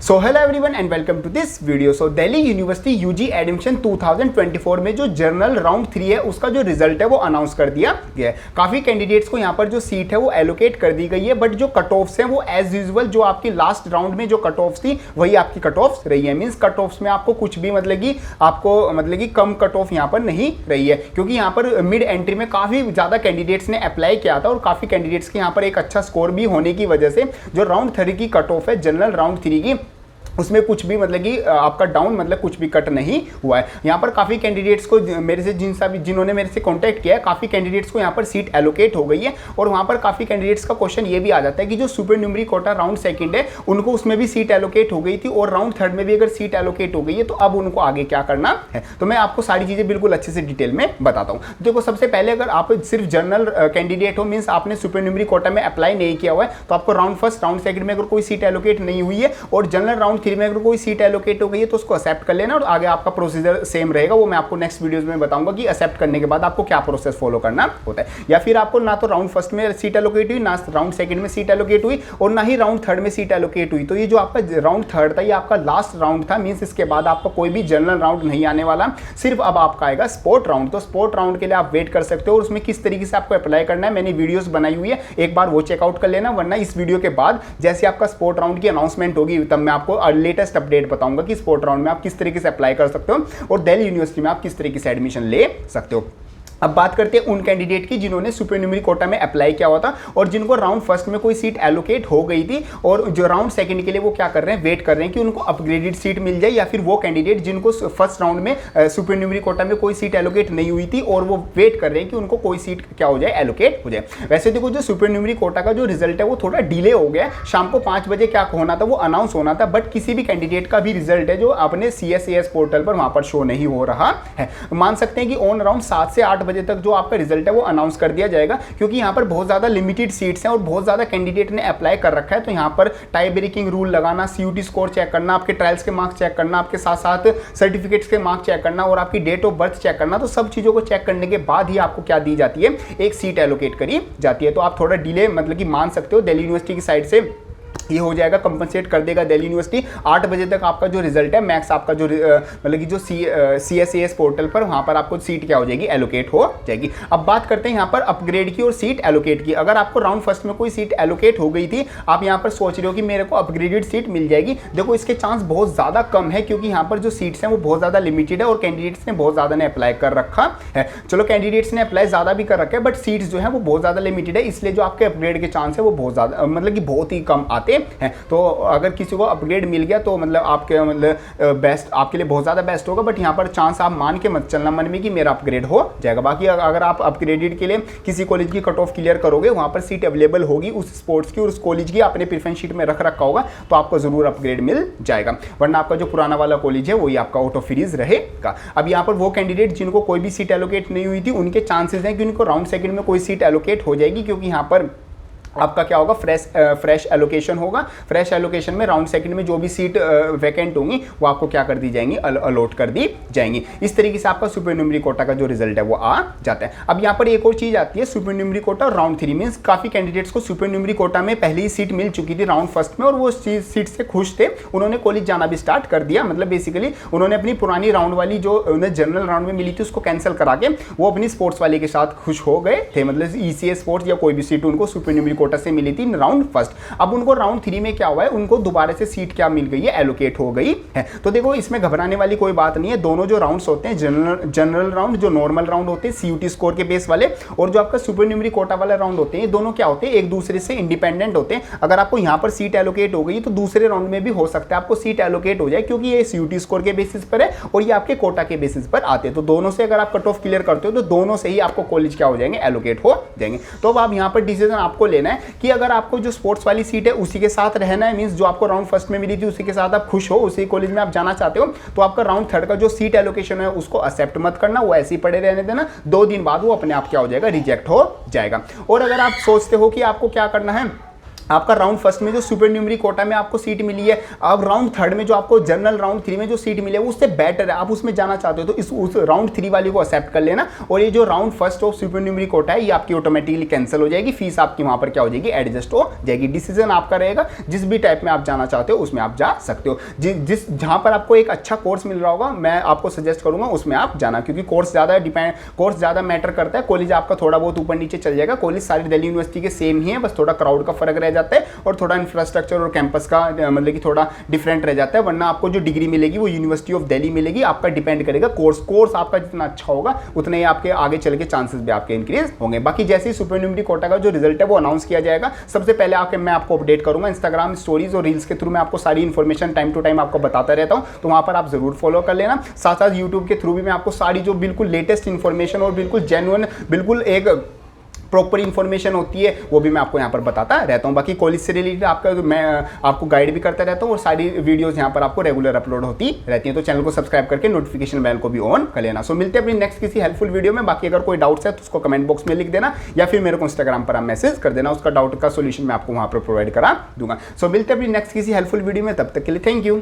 So hello everyone and welcome to this video. So Delhi University UG admission 2024 में जो general round 3 है उसका जो रिजल्ट है वो अनाउंस कर दिया गया है। काफ़ी कैंडिडेट्स को यहाँ पर जो सीट है वो एलोकेट कर दी गई है, बट जो कट ऑफ्स हैं वो एज यूजुअल जो आपकी लास्ट राउंड में जो कट ऑफ्स थी वही आपकी कट ऑफ्स रही है। मीन्स कट ऑफ्स में आपको कुछ भी मतलब कि कम कट ऑफ यहाँ पर नहीं रही है, क्योंकि यहाँ पर मिड एंट्री में काफ़ी ज़्यादा कैंडिडेट्स ने अप्लाई किया था और काफ़ी कैंडिडेट्स के यहाँ पर एक अच्छा स्कोर भी होने की वजह से जो राउंड 3 की कट ऑफ है जनरल राउंड 3 की उसमें कुछ भी मतलब कि आपका डाउन मतलब कुछ भी कट नहीं हुआ है। यहाँ पर काफ़ी कैंडिडेट्स को मेरे से जिन्होंने मेरे से कांटेक्ट किया है, काफ़ी कैंडिडेट्स को यहाँ पर सीट एलोकेट हो गई है। और वहाँ पर काफ़ी कैंडिडेट्स का क्वेश्चन ये भी आ जाता है कि जो सुपर न्यूमरी कोटा राउंड 2 है उनको उसमें भी सीट एलोकेट हो गई थी और राउंड 3 में भी अगर सीट एलोकेट हो गई है तो अब उनको आगे क्या करना है। तो मैं आपको सारी चीज़ें बिल्कुल अच्छे से डिटेल में बताता हूँ। देखो, सबसे पहले अगर आप सिर्फ जनरल कैंडिडेट हो, मीन्स आपने सुपर न्यूमरी कोटा में अप्लाई नहीं किया हुआ है, तो आपको राउंड 1 राउंड 2 में अगर कोई सीट एलोकेट नहीं हुई है और जनरल राउंड 3 में अगर कोई सीट एलोकेट हो गई है तो उसको एक्सेप्ट कर लेना और आगे आपका प्रोसीजर सेम रहेगा। वो मैं आपको नेक्स्ट वीडियोस में बताऊंगा कि एक्सेप्ट करने के बाद आपको क्या प्रोसेस फॉलो करना होता है। या फिर आपको ना तो राउंड 1 में सीट एलोकेट हुई, ना राउंड 2 में सीट एलोकेट हुई और ना ही राउंड 3 में सीट एलोकेट हुई, तो ये जो आपका राउंड 3 था ये आपका लास्ट राउंड था। मींस इसके बाद आपका कोई भी जनरल राउंड नहीं आने वाला, सिर्फ अब आपका आएगा स्पोर्ट राउंड। तो स्पोर्ट राउंड के लिए आप वेट कर सकते हो और उसमें किस तरीके से आपको अप्लाई करना है मैंने वीडियोस बनाई हुई है, एक बार वो चेकआउट कर लेना। वरना इस वीडियो के बाद जैसे आपका स्पोर्ट राउंड की अनाउंसमेंट होगी तब मैं आपको लेटेस्ट अपडेट बताऊंगा कि स्पोर्ट राउंड में आप किस तरीके से अप्लाई कर सकते हो और दिल्ली यूनिवर्सिटी में आप किस तरीके से एडमिशन ले सकते हो। अब बात करते हैं उन कैंडिडेट की जिन्होंने सुपर न्यूमरी कोटा में अप्लाई किया हुआ था और जिनको राउंड 1 में कोई सीट एलोकेट हो गई थी और जो राउंड 2 के लिए वो क्या कर रहे हैं, वेट कर रहे हैं कि उनको अपग्रेडेड सीट मिल जाए, या फिर वो कैंडिडेट जिनको फर्स्ट राउंड में सुपर न्यूमरी कोटा में कोई सीट एलोकेट नहीं हुई थी और वो वेट कर रहे हैं कि उनको कोई सीट क्या हो जाए, एलोकेट हो जाए। वैसे देखो, जो सुपर न्यूमरी कोटा का जो रिजल्ट है वो थोड़ा डिले हो गया, शाम को 5 बजे क्या होना था वो अनाउंस होना था, बट किसी भी कैंडिडेट का भी रिजल्ट है जो अपने CSAS पोर्टल पर वहां पर शो नहीं हो रहा है। मान सकते हैं कि ऑन अराउंड 7 से 8 बजे तक जो आपका रिजल्ट है वो अनाउंस कर दिया जाएगा, क्योंकि यहाँ पर बहुत ज्यादा लिमिटेड सीट्स हैं और बहुत ज्यादा कैंडिडेट ने अप्लाई कर रखा है। तो यहाँ पर टाई ब्रेकिंग रूल लगाना, CUT स्कोर चेक करना, आपके ट्रायल्स के मार्क्स चेक करना, आपके साथ साथ सर्टिफिकेट्स के मार्क्स चेक करना और आपकी डेट ऑफ बर्थ चेक करना, तो सब चीजों को चेक करने के बाद ही आपको क्या दी जाती है, एक सीट एलोकेट करी जाती है। तो आप थोड़ा डिले मतलब कि मान सकते हो, दिल्ली यूनिवर्सिटी की साइड से ये हो जाएगा, कंपनसेट कर देगा दिल्ली यूनिवर्सिटी। 8 बजे तक आपका जो रिजल्ट है मैक्स आपका जो मतलब कि जो CSAS पोर्टल पर वहां पर आपको सीट क्या हो जाएगी, एलोकेट हो जाएगी। अब बात करते हैं यहाँ पर अपग्रेड की और सीट एलोकेट की। अगर आपको राउंड 1 में कोई सीट एलोकेट हो गई थी, आप यहाँ पर सोच रहे हो कि मेरे को अपग्रेडेड सीट मिल जाएगी, देखो इसके चांस बहुत ज़्यादा कम है, क्योंकि यहाँ पर जो सीट्स हैं वो बहुत ज़्यादा लिमिटेड है और कैंडिडेट्स ने बहुत ज़्यादा ने अप्लाई कर रखा है। चलो, कैंडिडेट्स ने अप्लाई ज़्यादा भी कर रखा है, बट सीट्स जो है वो बहुत ज़्यादा लिमिटेड है, इसलिए जो आपके अपग्रेड के चांस है वो बहुत ज़्यादा मतलब कि बहुत ही कम आते हैं। तो अगर किसी को अपग्रेड मिल गया तो मतलब आपके मतलब बेस्ट, आपके लिए बहुत ज़्यादा बेस्ट होगा, बट यहाँ पर चांस आप मान के मत चलना मन में कि मेरा अपग्रेड हो जाएगा। बाकी अगर आप अपग्रेडेड के लिए किसी कॉलेज की कट ऑफ क्लियर करोगे, वहाँ पर सीट अवेलेबल होगी उस स्पोर्ट्स की और उस कॉलेज की आपने प्रेफरेंस शीट में रख रखा होगा, तो आपको जरूर अपग्रेड मिल जाएगा। वरना आपका जो पुराना वाला कॉलेज है वही आपका आउट ऑफ फ्रीज रहेगा। अब यहाँ पर वो कैंडिडेट जिनको कोई भी सीट एलोकेट नहीं हुई थी उनके चांसेस हैं कि उनको राउंड 2 में कोई सीट एलोकेट हो जाएगी, क्योंकि यहाँ पर आपका क्या होगा, फ्रेश एलोकेशन होगा। फ्रेश एलोकेशन में राउंड 2 में जो भी सीट वैकेंट होंगी वो आपको क्या कर दी जाएंगी, अलॉट कर दी जाएंगी। इस तरीके से आपका सुपर न्यूमरी कोटा का जो रिजल्ट है वो आ जाता है। अब यहाँ पर एक और चीज आती है, सुपर न्यूमरी कोटा राउंड 3 मींस काफी कैंडिडेट्स को सुपर न्यूमरी कोटा में पहले ही सीट मिल चुकी थी राउंड 1 में और वो सीट से खुश थे, उन्होंने कॉलेज जाना भी स्टार्ट कर दिया। मतलब बेसिकली उन्होंने अपनी पुरानी राउंड वाली जो उन्हें जनरल राउंड में मिली थी उसको कैंसिल करा के वो अपनी स्पोर्ट्स वाले के साथ खुश हो गए थे। मतलब ECA स्पोर्ट्स या कोई भी सीट उनको सुपर न्यूमरी कोटा से मिली थी राउंड 1। अब उनको राउंड 3 में क्या हुआ है, उनको दोबारा से सीट क्या मिल गई है, एलोकेट हो गई है। तो देखो, इसमें घबराने वाली कोई बात नहीं है। दोनों जो राउंड्स होते हैं, जनरल राउंड जो नॉर्मल राउंड होते हैं CUT स्कोर के बेस वाले, और जो आपका सुपर न्यूमरी कोटा वाला राउंड होते हैं, दोनों क्या होते हैं, एक दूसरे से इंडिपेंडेंट होते हैं। अगर आपको यहाँ पर सीट एलोकेट हो गई तो दूसरे राउंड में भी हो सकता है आपको सीट एलोकेट हो जाए, क्योंकि ये CUT स्कोर के बेसिस पर है और ये आपके कोटा के बेसिस पर आते हैं। तो दोनों से अगर आप कट ऑफ क्लियर करते हो तो दोनों से ही आपको कॉलेज क्या हो जाएंगे, एलोकेट हो जाएंगे। तो अब आप यहाँ पर डिसीजन आपको लेना है कि अगर आपको जो स्पोर्ट्स वाली सीट है उसी के साथ रहना है, मींस जो आपको राउंड 1 में मिली थी उसी के साथ आप खुश हो, उसी कॉलेज में आप जाना चाहते हो, तो आपका राउंड 3 का जो सीट एलोकेशन है उसको एक्सेप्ट मत करना, वो ऐसे ही पड़े रहने देना। 2 दिन बाद वो अपने आप क्या हो जाएगा, रिजेक्ट हो जाएगा। और अगर आप सोचते हो कि आपको क्या करना है, आपका राउंड फर्स्ट में जो सुपर न्यूमरी कोटा में आपको सीट मिली है, अब राउंड थर्ड में जो आपको जनरल राउंड 3 में जो सीट मिली है वो उससे बेटर है, आप उसमें जाना चाहते हो तो इस उस राउंड 3 वाली को एक्सेप्ट कर लेना, और ये जो round first of supernumerary quota है ये आपकी ऑटोमेटिकली कैंसिल हो जाएगी, फीस आपकी वहां पर क्या हो जाएगी, एडजस्ट हो जाएगी। डिसीजन आपका रहेगा, जिस भी टाइप में आप जाना चाहते हो उसमें आप जा सकते हो। जिस जहां पर आपको एक अच्छा कोर्स मिल रहा होगा मैं आपको सजेस्ट करूंगा उसमें आप जाना, क्योंकि कोर्स ज़्यादा मैटर करता है। कॉलेज आपका थोड़ा बहुत ऊपर नीचे चल जाएगा, कॉलेज सारी दिल्ली यूनिवर्सिटी के सेम ही है, बस थोड़ा क्राउड का फर्क रह जाता है और थोड़ा इंफ्रास्ट्रक्चर और कैंपस का मतलब कि थोड़ा डिफरेंट रह जाता है, वरना आपको जो डिग्री मिलेगी वो यूनिवर्सिटी ऑफ दिल्ली मिलेगी। आपका डिपेंड करेगा कोर्स आपका जितना अच्छा होगा उतने ही आपके आगे चल के चांसेस भी आपके इंक्रीज होंगे। बाकी जैसे ही सुपर न्यूमरी कोटा का जो रिजल्ट है वो अनाउंस किया जाएगा, सबसे पहले मैं आपको अपडेट करूंगा इंस्टाग्राम स्टोरीज और रील्स के थ्रू, मैं आपको सारी इंफॉर्मेशन टाइम टू टाइम आपको बताता रहता हूं, तो वहां पर आप जरूर फॉलो कर लेना। साथ साथ यूट्यूब के थ्रू भी मैं आपको सारी जो बिल्कुल लेटेस्ट इंफॉर्मेशन और बिल्कुल जेन्युइन बिल्कुल एक प्रॉपर इंफॉर्मेशन होती है वो भी मैं आपको यहाँ पर बताता रहता हूँ। बाकी कॉलेज से रिलेटेड मैं आपको गाइड भी करता रहता हूँ और सारी वीडियोस यहाँ पर आपको रेगुलर अपलोड होती रहती हैं, तो चैनल को सब्सक्राइब करके नोटिफिकेशन बेल को भी ऑन कर लेना। सो मिलते हैं अपनी नेक्स्ट किसी हेल्पफुल वीडियो में। बाकी अगर कोई डाउट्स है तो उसको कमेंट बॉक्स में लिख देना या फिर मेरे को इंस्टाग्राम पर आप मैसेज कर देना, उसका डाउट का सोल्यूशन मैं आपको वहाँ पर प्रोवाइड करा दूंगा। सो मिलते हैं अपनी नेक्स्ट किसी हेल्पफुल वीडियो में, तब तक के लिए थैंक यू।